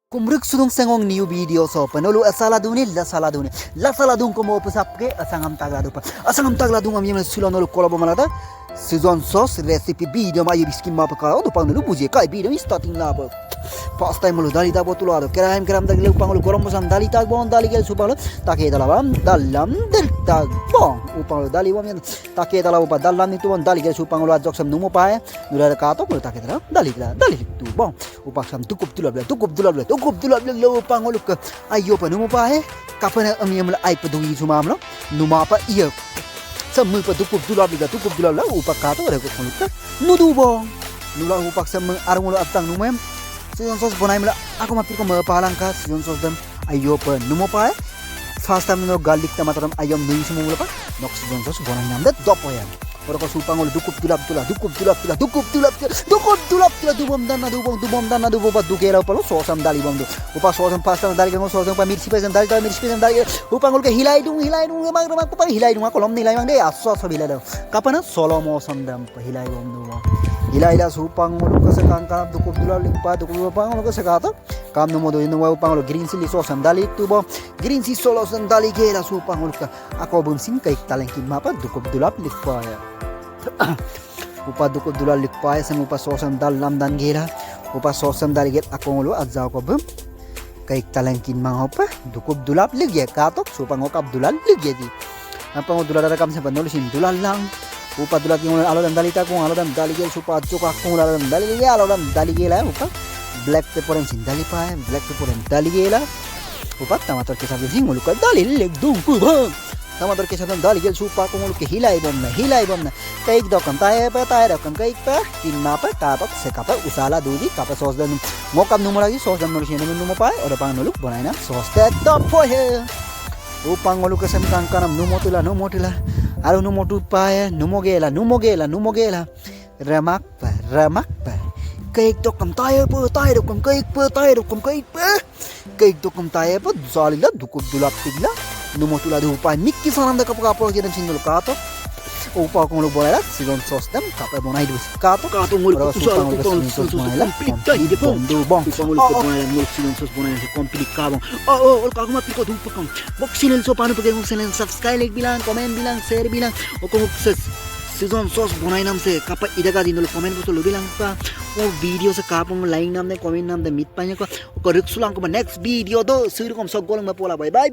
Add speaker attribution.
Speaker 1: Kumruk sudung sengong new video so panolu asala duni la sala dung ko mo pusapke asangam tagladu am yem sulanolu kolobo malada season sauce recipe video ma yibiskim ma pakao do panolu buje kai video starting la ba first time lu dali ta botulo ado gram dagile upangolu gorom bosam dali ta bon dali gel supalo take dalawam dalam del tag bon upangolu dali wam take dalaw ba dalam itu bon dali gel supangolu ajok sam numo pae nura ka to ko take dali tu bon upaksam tukup dulab lo upangolu ke ayo pa numo pae kapana am yem la ai pedungi sumam lo numa pa iya sammu pa tukup dulab la upakato re ko konuka nudu bon nula upaksam arungolo atang numem season sauce bonai mala aku mapir ko mapalang ka season sauce dam ayo pa numo pa first time no garlic tamatam ayam nui semua pa nok season sauce bonai namda dopo yan ora ko supang ol dukup dulap dubom dan na dubom pa dukera pa lo sosam dali bom do upa sosam pasta dali ko sosam pa mirsi pa dali upang ol ke hilai dung mang ko pa hilai dung kolom nilai mang de aso sabila do kapana solo mo sandam pa hilai bom do Ila supang ol ko sa kangkap dukup dulap pang ol ko sa kata kam no modo ino upang ol green chili sauce dali tu bom green chili sauce dali ke la supang ol ka ako bum sing kai talengkin mapa dukup dulap likpa ya upa dukup dulap likpa ya sang upa sauce dalam dan gela upa sauce dali get ako ol azau ko bum kai talengkin mang opa dukup dulap ligya katok supang okap dulap ligya di apa mo dulap kam sa panol sin dulap lang upa dulap yung alo dan dali ta kung alo dan dali gel supa chuka kung alo dan dali gel alo dan dali gela upa black pepper and sindali pa black pepper and dali gela upa tamator ke sabi sing uluka dali leg dung ku bang tamator ke sabi dali gel supa kung uluke hilai bom na kaik dokam tayo dokam kaik pa kinma pa katok se kapa usala dudi kapa sauce dan ngokam numo lagi sauce dan nulis yan numo pa ora pang nuluk bonay na sauce te top po he upang uluka sa mitang kanam numo tila alo numo tu pa numo gela ramak pa kaik dokam tayo dokam kaik pa kaik dokam tayo pa salila dukup dulap tigla numo tula du pa mikki sanam da kapo jedam sindul kato upa kong lu boleh season sauce dam kape bonai dus kato ngul ku susah ku sauce bonai la ide pom du bong ngul ku bonai ngul season sauce bonai se komplit kabong kagu ma piko du pakong bok channel so panu pake channel subscribe like bilang comment bilang share bilang kong season sauce bonai nam se kapa ida ka dinul comment ko lu bilang pa video se kapong like nam de comment nam de mit pa ko riksulang ko next video do sir kom so golong ma pola bye bye